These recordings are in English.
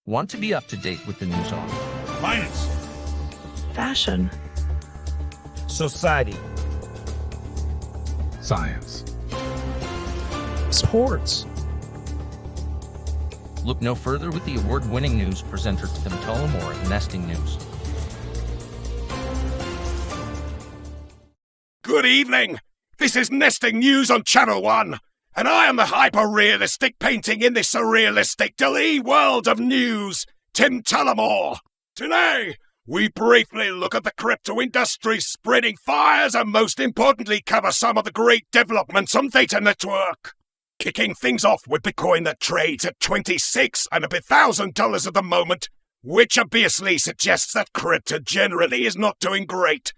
Want to be up to date with the news on Binance, fashion, society, science, sports. Look no further with the award-winning news presenter Tim Tullamore at NestingNews. Good evening. This is NestingNews on Channel 1, and I am the hyper-realistic painting in this surrealistic Delhi world of news, Tim Tullamore. Today, we briefly look at the crypto industry spreading fires and most importantly cover some of the great developments on Theta network. Kicking things off with Bitcoin that trades at $26,000 at the moment, which obviously suggests that crypto generally is not doing great.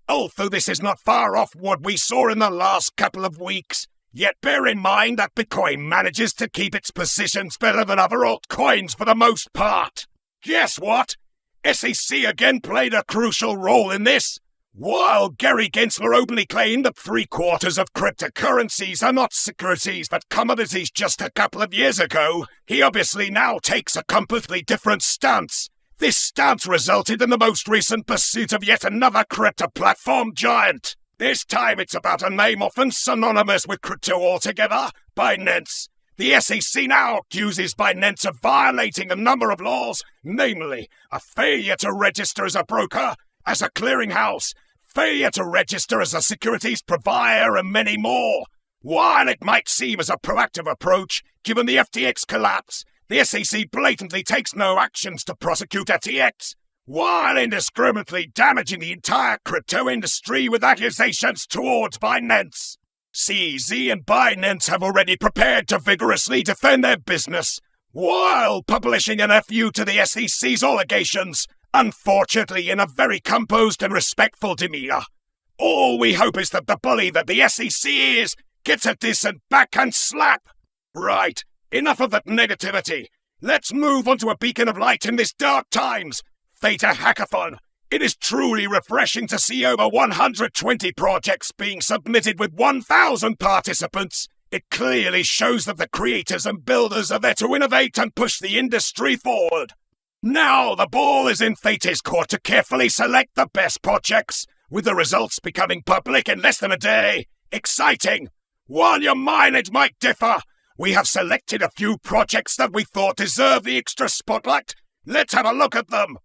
Although this is not far off what we saw in the last couple of weeks, yet bear in mind that Bitcoin manages to keep its positions better than other altcoins for the most part. Guess what? SEC again played a crucial role in this. While Gary Gensler openly claimed that 3/4 of cryptocurrencies are not securities but commodities just a couple of years ago, he obviously now takes a completely different stance. This stance resulted in the most recent pursuit of yet another crypto platform giant. This time it's about a name often synonymous with crypto altogether, Binance. The SEC now accuses Binance of violating a number of laws, namely a failure to register as a broker, as a clearinghouse, failure to register as a securities provider, and many more. While it might seem as a proactive approach, given the FTX collapse, the SEC blatantly takes no actions to prosecute FTX, while indiscriminately damaging the entire crypto industry with accusations towards Binance. CZ and Binance have already prepared to vigorously defend their business, while publishing an FU to the SEC's allegations, unfortunately in a very composed and respectful demeanor. All we hope is that the bully that the SEC is gets a decent backhand slap. Right. Enough of that negativity. Let's move on to a beacon of light in this dark times, Theta Hackathon. It is truly refreshing to see over 120 projects being submitted with 1,000 participants. It clearly shows that the creators and builders are there to innovate and push the industry forward. Now the ball is in Theta's court to carefully select the best projects, with the results becoming public in less than a day. Exciting! While your mileage might differ, we have selected a few projects that we thought deserve the extra spotlight. Let's have a look at them.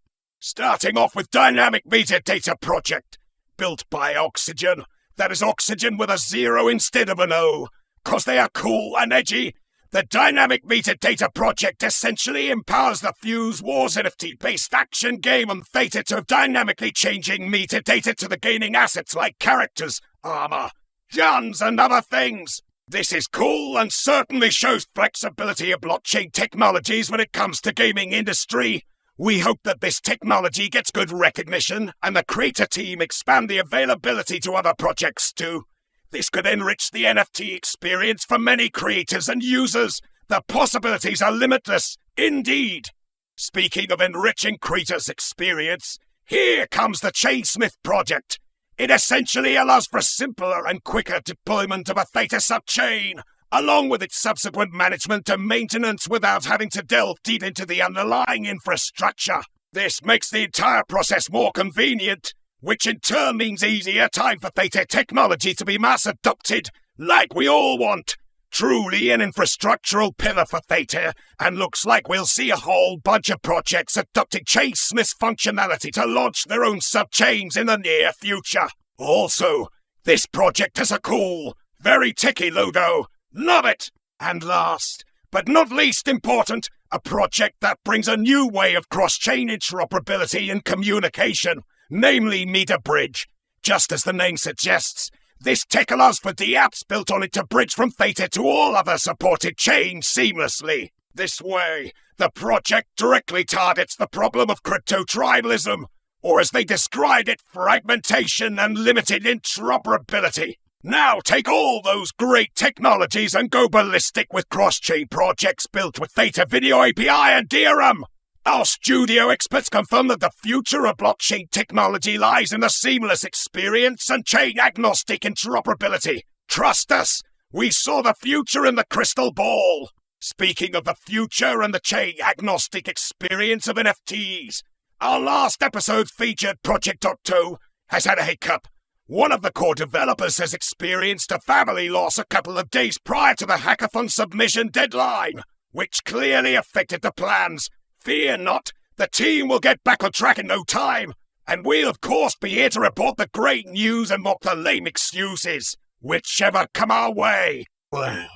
Starting off with Dynamic Metadata Project, built by Oxygen. That is Oxygen with a 0 instead of an O, 'cause they are cool and edgy. The Dynamic Metadata Project essentially empowers the Fuse Wars NFT-based action game on Theta to dynamically changing metadata to the gaining assets like characters, armor, guns, and other things. This is cool and certainly shows flexibility of blockchain technologies when it comes to gaming industry. We hope that this technology gets good recognition and the creator team expand the availability to other projects too. This could enrich the NFT experience for many creators and users. The possibilities are limitless, indeed. Speaking of enriching creators' experience, here comes the Chainsmith project. It essentially allows for simpler and quicker deployment of a Theta subchain, along with its subsequent management and maintenance without having to delve deep into the underlying infrastructure. This makes the entire process more convenient, which in turn means easier time for Theta technology to be mass adopted, like we all want. Truly an infrastructural pillar for Theta, and looks like we'll see a whole bunch of projects adopting Chainsmith's functionality to launch their own subchains in the near future. Also, this project has a cool, very ticky logo. Love it! And last, but not least important, a project that brings a new way of cross-chain interoperability and communication, namely MetaBridge. Just as the name suggests, this tech allows for the apps built on it to bridge from Theta to all other supported chains seamlessly. This way, the project directly targets the problem of crypto tribalism, or as they described it, fragmentation and limited interoperability. Now take all those great technologies and go ballistic with cross-chain projects built with Theta Video API and DRM. Our studio experts confirm that the future of blockchain technology lies in the seamless experience and chain-agnostic interoperability. Trust us, we saw the future in the crystal ball. Speaking of the future and the chain-agnostic experience of NFTs, our last episode featured Project Octo has had a hiccup. One of the core developers has experienced a family loss a couple of days prior to the Hackathon submission deadline, which clearly affected the plans. Fear not, the team will get back on track in no time, and we'll of course be here to report the great news and mock the lame excuses, whichever come our way. Well,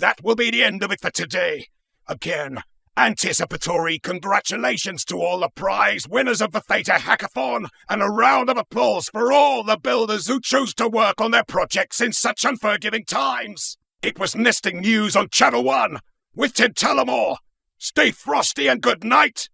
that will be the end of it for today. Again, anticipatory congratulations to all the prize winners of the Theta Hackathon, and a round of applause for all the builders who chose to work on their projects in such unforgiving times. It was Nesting News on Channel 1 with Tullamore. Stay frosty and good night.